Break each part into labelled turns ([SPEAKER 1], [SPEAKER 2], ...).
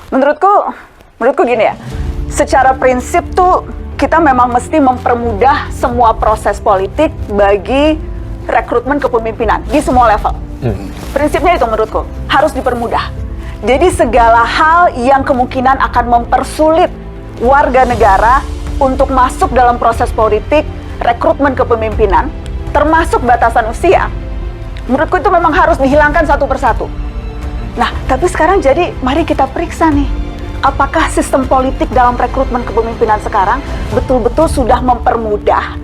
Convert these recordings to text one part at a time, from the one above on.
[SPEAKER 1] Menurutku gini ya, secara prinsip tuh kita memang mesti mempermudah semua proses politik bagi rekrutmen kepemimpinan di semua level. Prinsipnya itu menurutku harus dipermudah. Jadi segala hal yang kemungkinan akan mempersulit warga negara untuk masuk dalam proses politik, rekrutmen kepemimpinan, termasuk batasan usia, menurutku itu memang harus dihilangkan satu persatu. Nah, tapi sekarang jadi mari kita periksa nih, apakah sistem politik dalam rekrutmen kepemimpinan sekarang betul-betul sudah mempermudah,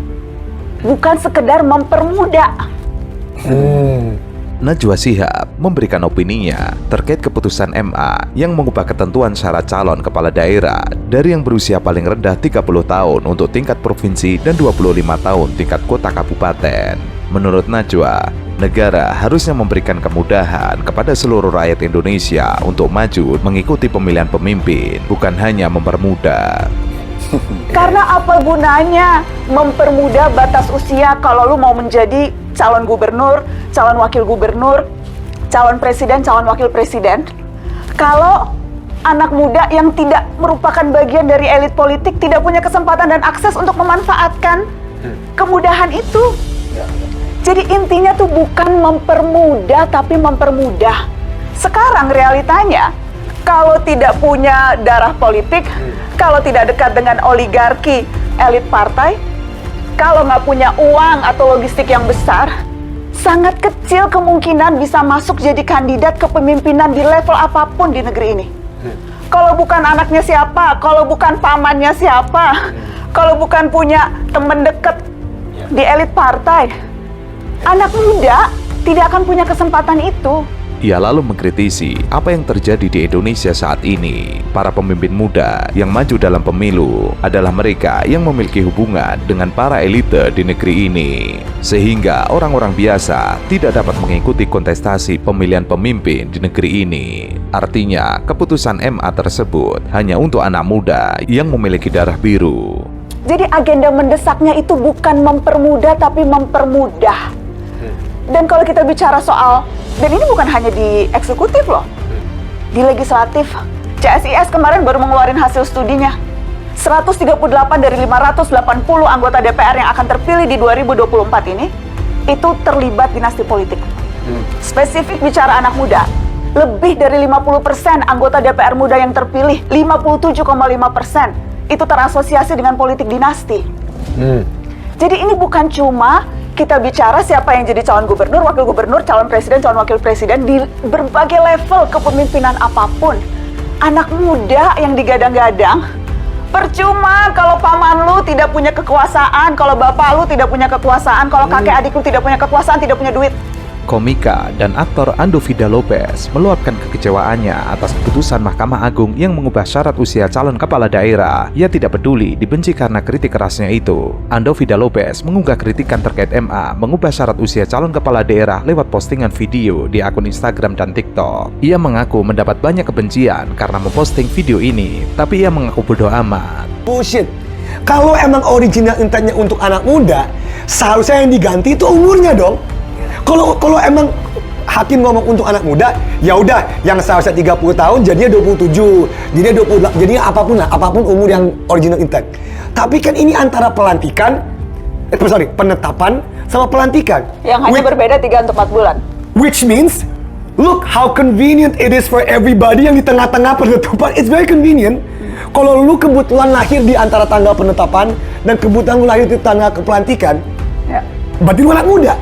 [SPEAKER 1] bukan sekedar mempermudah.
[SPEAKER 2] Najwa Shihab memberikan opininya terkait keputusan MA yang mengubah ketentuan syarat calon kepala daerah dari yang berusia paling rendah 30 tahun untuk tingkat provinsi dan 25 tahun tingkat kota kabupaten. Menurut Najwa, negara harusnya memberikan kemudahan kepada seluruh rakyat Indonesia untuk maju mengikuti pemilihan pemimpin, bukan hanya mempermudah.
[SPEAKER 1] Karena apa gunanya mempermudah batas usia kalau lu mau menjadi calon gubernur, calon wakil gubernur, calon presiden, calon wakil presiden, kalau anak muda yang tidak merupakan bagian dari elit politik tidak punya kesempatan dan akses untuk memanfaatkan kemudahan itu. Jadi intinya tuh bukan mempermudah tapi mempermudah. Sekarang realitanya, kalau tidak punya darah politik, kalau tidak dekat dengan oligarki elit partai, kalau nggak punya uang atau logistik yang besar, sangat kecil kemungkinan bisa masuk jadi kandidat kepemimpinan di level apapun di negeri ini. Kalau bukan anaknya siapa, kalau bukan pamannya siapa, kalau bukan punya teman dekat di elit partai, anak muda tidak akan punya kesempatan itu.
[SPEAKER 2] Ia lalu mengkritisi apa yang terjadi di Indonesia saat ini. Para pemimpin muda yang maju dalam pemilu adalah mereka yang memiliki hubungan dengan para elite di negeri ini, sehingga orang-orang biasa tidak dapat mengikuti kontestasi pemilihan pemimpin di negeri ini. Artinya, keputusan MA tersebut hanya untuk anak muda yang memiliki darah biru.
[SPEAKER 1] Jadi agenda mendesaknya itu bukan mempermudah tapi mempermudah. Dan kalau kita bicara soal, dan ini bukan hanya di eksekutif loh, di legislatif, CSIS kemarin baru mengeluarkan hasil studinya. 138 dari 580 anggota DPR yang akan terpilih di 2024 ini, itu terlibat dinasti politik. Spesifik bicara anak muda, lebih dari 50% anggota DPR muda yang terpilih, 57,5%, itu terasosiasi dengan politik dinasti. Jadi ini bukan cuma kita bicara siapa yang jadi calon gubernur, wakil gubernur, calon presiden, calon wakil presiden di berbagai level kepemimpinan apapun. Anak muda yang digadang-gadang, percuma kalau paman lu tidak punya kekuasaan, kalau bapak lu tidak punya kekuasaan, kalau kakek adik lu tidak punya kekuasaan, tidak punya duit.
[SPEAKER 2] Komika dan aktor Ando Vida Lopez meluapkan kekecewaannya atas keputusan Mahkamah Agung yang mengubah syarat usia calon kepala daerah. Ia tidak peduli dibenci karena kritik kerasnya itu. Ando Vida Lopez mengunggah kritikan terkait MA mengubah syarat usia calon kepala daerah lewat postingan video di akun Instagram dan TikTok. Ia mengaku mendapat banyak kebencian karena memposting video ini, tapi ia mengaku bodoh amat.
[SPEAKER 3] Bullshit. Kalau emang original intentnya untuk anak muda, seharusnya yang diganti itu umurnya dong. Kalau emang hakim ngomong untuk anak muda, ya udah yang seharusnya 30 tahun jadinya 27, jadinya 28, jadinya apapun lah, apapun umur yang original intent. Tapi kan ini antara pelantikan, penetapan sama pelantikan.
[SPEAKER 1] Yang hanya berbeda 3 atau 4 bulan.
[SPEAKER 3] Which means, look how convenient it is for everybody yang di tengah-tengah penetapan. It's very convenient. Kalau lu kebetulan lahir di antara tanggal penetapan dan kebetulan lu lahir di tanggal pelantikan, berarti lu anak muda.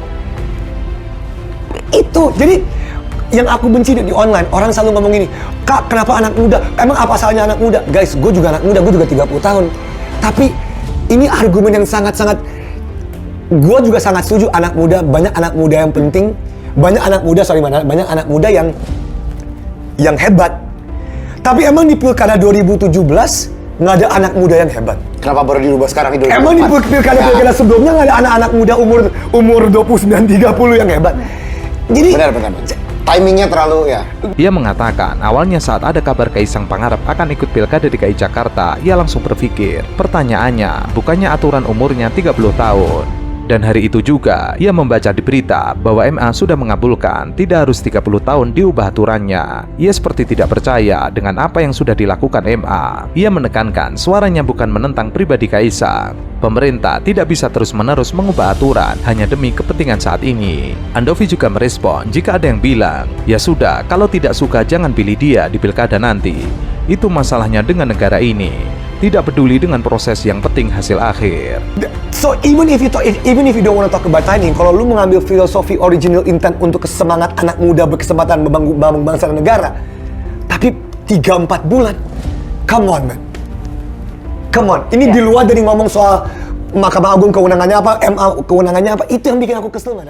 [SPEAKER 3] Itu, jadi yang aku benci di online, orang selalu ngomong gini, Kak, kenapa anak muda? Emang apa salahnya anak muda? Guys, gue juga anak muda, gue juga 30 tahun. Tapi ini argumen yang sangat-sangat, gue juga sangat setuju anak muda, banyak anak muda yang penting, banyak anak muda yang hebat. Tapi emang di Pilkada 2017 nggak ada anak muda yang hebat.
[SPEAKER 4] Kenapa baru dirubah sekarang di 2024?
[SPEAKER 3] Emang di Pilkada sebelumnya nggak ada anak-anak muda umur 29-30 yang hebat. Jadi
[SPEAKER 4] benar. Timingnya terlalu ya.
[SPEAKER 2] Ia mengatakan awalnya saat ada kabar Kaisang Pangarep akan ikut Pilkada DKI Jakarta, ia langsung berpikir, pertanyaannya bukannya aturan umurnya 30 tahun. Dan hari itu juga ia membaca di berita bahwa MA sudah mengabulkan tidak harus 30 tahun diubah aturannya. Ia seperti tidak percaya dengan apa yang sudah dilakukan MA. Ia menekankan suaranya bukan menentang pribadi Kaisang. Pemerintah tidak bisa terus-menerus mengubah aturan hanya demi kepentingan saat ini. Andovi juga merespon jika ada yang bilang, ya sudah, kalau tidak suka jangan pilih dia di pilkada nanti. Itu masalahnya dengan negara ini. Tidak peduli dengan proses, yang penting hasil akhir.
[SPEAKER 3] So even if you don't want to talk about timing, kalau lu mengambil filosofi original intent untuk semangat anak muda berkesempatan membangun bangsa dan negara, tapi 3-4 bulan, come on man, come on. Ini di luar dari ngomong soal Mahkamah Agung kewenangannya apa, MA kewenangannya apa, itu yang bikin aku kesel, man.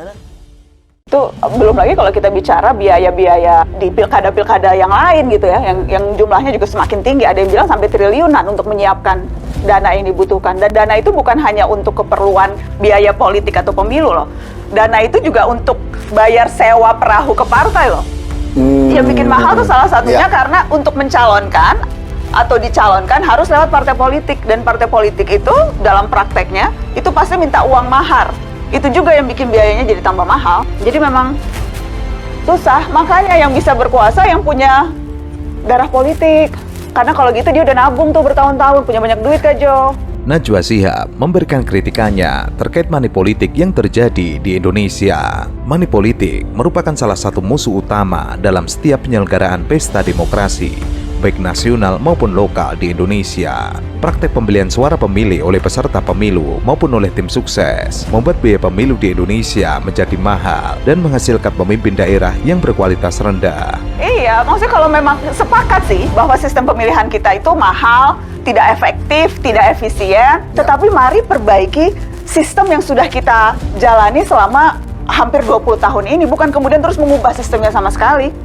[SPEAKER 1] Itu belum lagi kalau kita bicara biaya-biaya di pilkada-pilkada yang lain gitu ya, yang jumlahnya juga semakin tinggi. Ada yang bilang sampai triliunan untuk menyiapkan dana yang dibutuhkan. Dan dana itu bukan hanya untuk keperluan biaya politik atau pemilu loh. Dana itu juga untuk bayar sewa perahu ke partai loh. Yang bikin mahal tuh salah satunya karena untuk mencalonkan atau dicalonkan harus lewat partai politik. Dan partai politik itu dalam prakteknya itu pasti minta uang mahar. Itu juga yang bikin biayanya jadi tambah mahal. Jadi memang susah. Makanya yang bisa berkuasa yang punya darah politik. Karena kalau gitu dia udah nabung tuh bertahun-tahun, punya banyak duit kan, Jo.
[SPEAKER 2] Najwa Shihab memberikan kritikannya terkait money politik yang terjadi di Indonesia. Money politik merupakan salah satu musuh utama dalam setiap penyelenggaraan pesta demokrasi, baik nasional maupun lokal di Indonesia. Praktek pembelian suara pemilih oleh peserta pemilu maupun oleh tim sukses membuat biaya pemilu di Indonesia menjadi mahal dan menghasilkan pemimpin daerah yang berkualitas rendah.
[SPEAKER 1] Iya, maksudnya kalau memang sepakat sih bahwa sistem pemilihan kita itu mahal, tidak efektif, tidak efisien, tetapi mari perbaiki sistem yang sudah kita jalani selama hampir 20 tahun ini, bukan kemudian terus mengubah sistemnya sama sekali.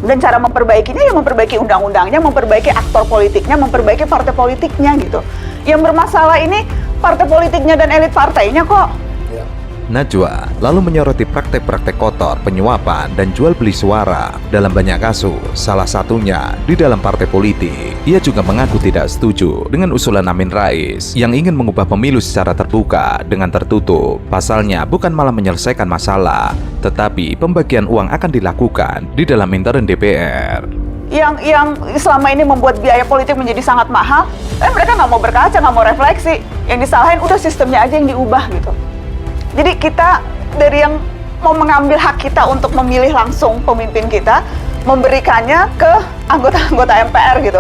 [SPEAKER 1] Dan cara memperbaikinya ya memperbaiki undang-undangnya, memperbaiki aktor politiknya, memperbaiki partai politiknya gitu. Yang bermasalah ini partai politiknya dan elit partainya kok.
[SPEAKER 2] Najwa lalu menyoroti praktek-praktek kotor, penyuapan, dan jual beli suara dalam banyak kasus, salah satunya di dalam partai politik. Ia juga mengaku tidak setuju dengan usulan Amin Rais yang ingin mengubah pemilu secara terbuka dengan tertutup. Pasalnya bukan malah menyelesaikan masalah, tetapi pembagian uang akan dilakukan di dalam intern DPR.
[SPEAKER 1] Yang selama ini membuat biaya politik menjadi sangat mahal, mereka nggak mau berkaca, nggak mau refleksi. Yang disalahin udah sistemnya aja yang diubah gitu. Jadi kita dari yang mau mengambil hak kita untuk memilih langsung pemimpin kita, memberikannya ke anggota-anggota MPR gitu.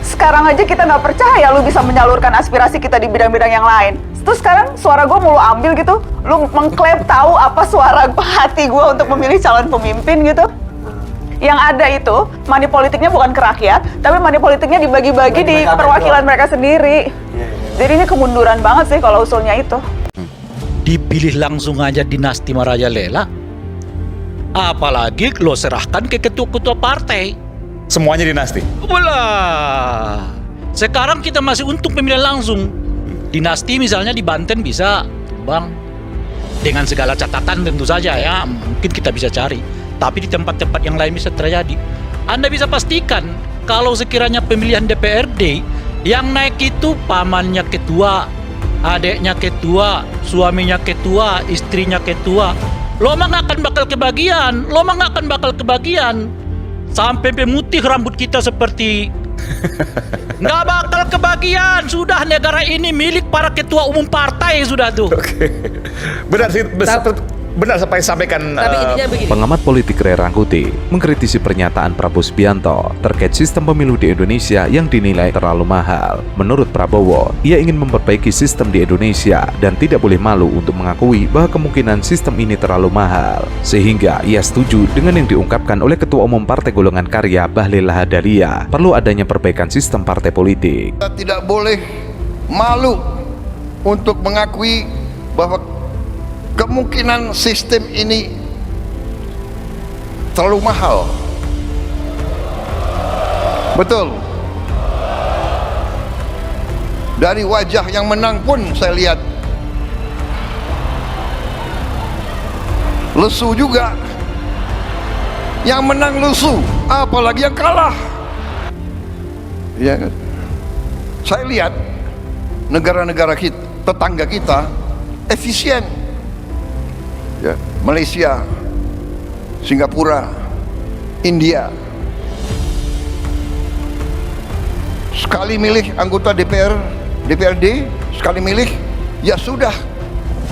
[SPEAKER 1] Sekarang aja kita nggak percaya lu bisa menyalurkan aspirasi kita di bidang-bidang yang lain. Terus sekarang suara gue mau lu ambil gitu, lu mengklaim tahu apa suara hati gue untuk memilih calon pemimpin gitu. Yang ada itu, money politiknya bukan ke rakyat, tapi money politiknya dibagi-bagi di perwakilan mereka sendiri. Jadi ini kemunduran banget sih kalau usulnya itu.
[SPEAKER 5] Dipilih langsung aja dinasti merajalela, apalagi lo serahkan ke ketua-ketua partai.
[SPEAKER 6] Semuanya dinasti.
[SPEAKER 5] Bola. Sekarang kita masih untuk pemilihan langsung. Dinasti misalnya di Banten bisa, Bang. Dengan segala catatan tentu saja ya, mungkin kita bisa cari. Tapi di tempat-tempat yang lain bisa terjadi. Anda bisa pastikan kalau sekiranya pemilihan DPRD yang naik itu pamannya ketua, adeknya ketua, suaminya ketua, istrinya ketua. Lo mah nggak akan bakal kebagian. Sampai pemutih rambut kita seperti nggak bakal kebagian. Sudah negara ini milik para ketua umum partai sudah tuh.
[SPEAKER 6] Oke. Benar sih, benar sampai sampaikan.
[SPEAKER 7] Tapi intinya begini.
[SPEAKER 2] Pengamat politik Ray Rangkuti mengkritisi pernyataan Prabowo Subianto terkait sistem pemilu di Indonesia yang dinilai terlalu mahal. Menurut Prabowo, ia ingin memperbaiki sistem di Indonesia dan tidak boleh malu untuk mengakui bahwa kemungkinan sistem ini terlalu mahal. Sehingga ia setuju dengan yang diungkapkan oleh Ketua Umum Partai Golongan Karya Bahlil Lahadalia, perlu adanya perbaikan sistem partai politik.
[SPEAKER 8] Kita tidak boleh malu untuk mengakui bahwa kemungkinan sistem ini terlalu mahal. Betul. Dari wajah yang menang pun saya lihat lesu juga. Yang menang lesu, apalagi yang kalah. Ya kan? Saya lihat negara-negara kita, tetangga kita, efisien. Ya, Malaysia, Singapura, India. Sekali milih anggota DPRD, sekali milih, ya sudah.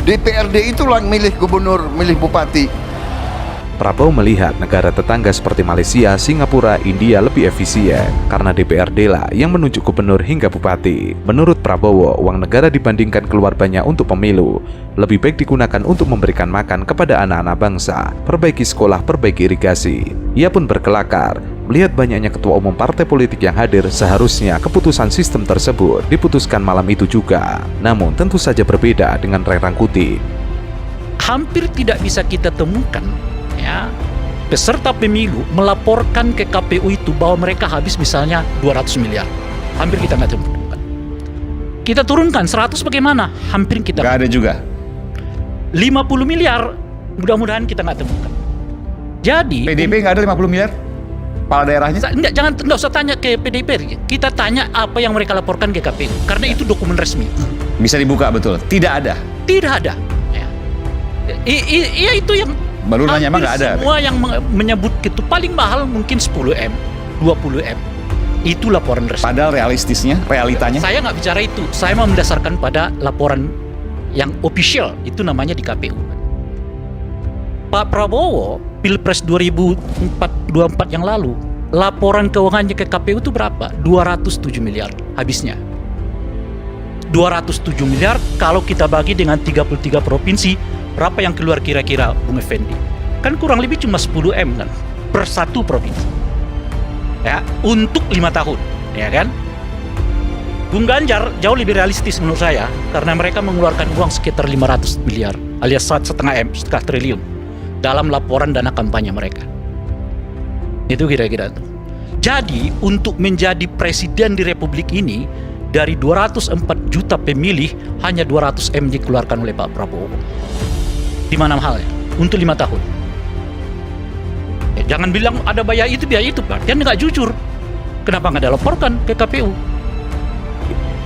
[SPEAKER 8] DPRD itulah yang milih gubernur, milih bupati.
[SPEAKER 2] Prabowo melihat negara tetangga seperti Malaysia, Singapura, India lebih efisien karena DPRD lah yang menunjuk gubernur hingga bupati. Menurut Prabowo, uang negara dibandingkan keluar banyak untuk pemilu, lebih baik digunakan untuk memberikan makan kepada anak-anak bangsa, perbaiki sekolah, perbaiki irigasi. Ia pun berkelakar, melihat banyaknya ketua umum partai politik yang hadir, seharusnya keputusan sistem tersebut diputuskan malam itu juga. Namun tentu saja berbeda dengan Ray Rangkuti.
[SPEAKER 5] Hampir tidak bisa kita temukan ya peserta pemilu melaporkan ke KPU itu bahwa mereka habis misalnya 200 miliar. Hampir kita nggak temukan. Kita turunkan 100 bagaimana? Hampir kita
[SPEAKER 6] Nggak ada juga.
[SPEAKER 5] 50 miliar, mudah-mudahan kita nggak temukan. Jadi
[SPEAKER 6] PDIP nggak ada 50 miliar? Kepala daerahnya?
[SPEAKER 5] Nggak usah tanya ke PDIP. Kita tanya apa yang mereka laporkan ke KPU karena itu dokumen resmi.
[SPEAKER 6] Bisa dibuka betul? Tidak ada.
[SPEAKER 5] Tidak ada. Ya. Iya itu yang
[SPEAKER 6] Baru nanya emang nggak ada.
[SPEAKER 5] Semua yang menyebut itu paling mahal mungkin 10M, 20M. Itu laporan resmi.
[SPEAKER 6] Padahal realitanya.
[SPEAKER 5] Saya nggak bicara itu. Saya mau mendasarkan pada laporan yang official, itu namanya di KPU. Pak Prabowo, Pilpres 2024 yang lalu, laporan keuangannya ke KPU itu berapa? 207 miliar habisnya. 207 miliar kalau kita bagi dengan 33 provinsi, berapa yang keluar kira-kira Bung Effendi? Kan kurang lebih cuma 10M kan per satu provinsi. Ya, untuk 5 tahun, ya kan? Bung Ganjar jauh lebih realistis menurut saya karena mereka mengeluarkan uang sekitar 500 miliar alias 1,5 triliun dalam laporan dana kampanye mereka. Itu kira-kira itu. Jadi untuk menjadi presiden di Republik ini dari 204 juta pemilih hanya 200M dikeluarkan oleh Pak Prabowo. Di mana halnya? Untuk 5 tahun. Jangan bilang ada biaya itu Pak. Dia nggak jujur. Kenapa nggak dilaporkan ke KPU?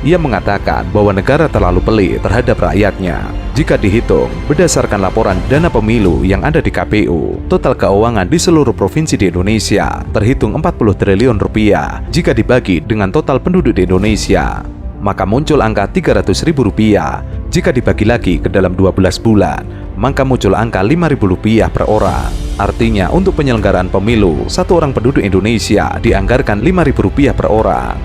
[SPEAKER 2] Ia mengatakan bahwa negara terlalu pelit terhadap rakyatnya. Jika dihitung berdasarkan laporan dana pemilu yang ada di KPU, total keuangan di seluruh provinsi di Indonesia terhitung 40 triliun rupiah. Jika dibagi dengan total penduduk di Indonesia, maka muncul angka 300 ribu rupiah. Jika dibagi lagi ke dalam 12 bulan, maka muncul angka 5.000 rupiah per orang. Artinya untuk penyelenggaraan pemilu, satu orang penduduk Indonesia dianggarkan 5.000 rupiah per orang.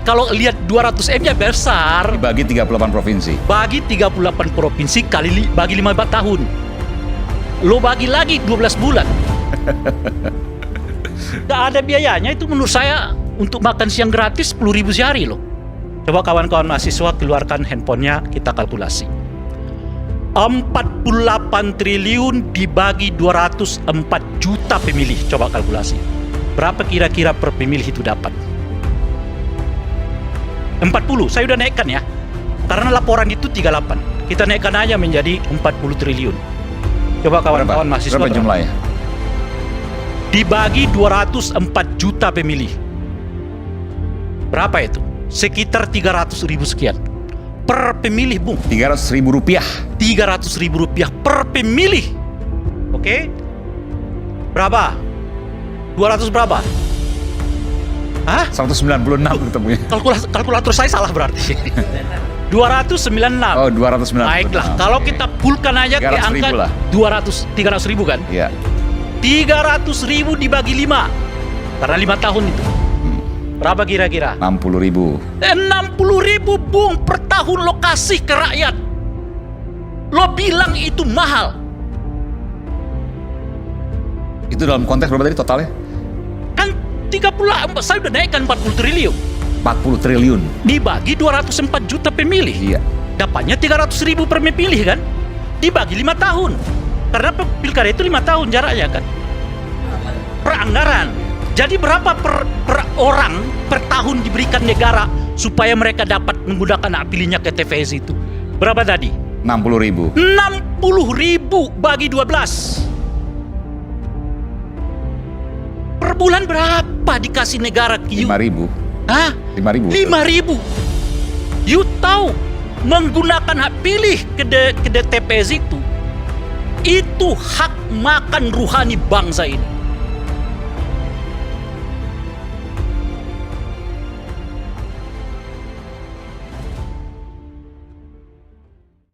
[SPEAKER 5] Kalau lihat 200M-nya besar.
[SPEAKER 6] Dibagi 38 provinsi.
[SPEAKER 5] Bagi 38 provinsi bagi 15 tahun. Lo bagi lagi 12 bulan. Gak ada biayanya itu menurut saya untuk makan siang gratis 10.000 sehari loh. Coba kawan-kawan mahasiswa keluarkan handphonenya, kita kalkulasi. 48 triliun dibagi 204 juta pemilih. Coba kalkulasi. Berapa kira-kira per pemilih itu dapat? 40, saya udah naikkan ya. Karena laporan itu 38. Kita naikkan aja menjadi 40 triliun. Coba kawan-kawan mahasiswa.
[SPEAKER 6] Berapa jumlahnya?
[SPEAKER 5] Dibagi 204 juta pemilih. Berapa itu? Sekitar 300 ribu sekian. Per pemilih, Bung.
[SPEAKER 6] 300 ribu rupiah.
[SPEAKER 5] 300 ribu rupiah per pemilih. Oke? Berapa? 200 berapa? Hah?
[SPEAKER 6] 196 ketemunya.
[SPEAKER 5] Kalkulator saya salah berarti. 296.
[SPEAKER 6] Oh, 296.
[SPEAKER 5] Baiklah, kalau kita pulkan aja ke
[SPEAKER 6] 300 ribu
[SPEAKER 5] angka
[SPEAKER 6] lah.
[SPEAKER 5] 300 ribu kan?
[SPEAKER 6] Iya.
[SPEAKER 5] 300 ribu dibagi 5. Karena 5 tahun itu. Berapa kira-kira?
[SPEAKER 6] 60 ribu.
[SPEAKER 5] 60 ribu, Bung, per tahun lo kasih ke rakyat. Lo bilang itu mahal.
[SPEAKER 6] Itu dalam konteks berapa tadi totalnya?
[SPEAKER 5] Kan 30, saya udah naikkan 40 triliun.
[SPEAKER 6] 40 triliun.
[SPEAKER 5] Dibagi 204 juta pemilih.
[SPEAKER 6] Iya.
[SPEAKER 5] Dapatnya 300 ribu per pemilih kan? Dibagi 5 tahun. Karena pilkada itu 5 tahun jaraknya kan? Per anggaran. Jadi berapa per orang per tahun diberikan negara supaya mereka dapat menggunakan hak pilihnya ke TVS itu? Berapa tadi?
[SPEAKER 6] 60 ribu.
[SPEAKER 5] 60 ribu bagi 12. Per bulan berapa dikasih negara Q?
[SPEAKER 6] 5 ribu.
[SPEAKER 5] Hah?
[SPEAKER 6] 5 ribu.
[SPEAKER 5] 5 ribu. You tahu menggunakan hak pilih ke TPS itu hak makan ruhani bangsa ini.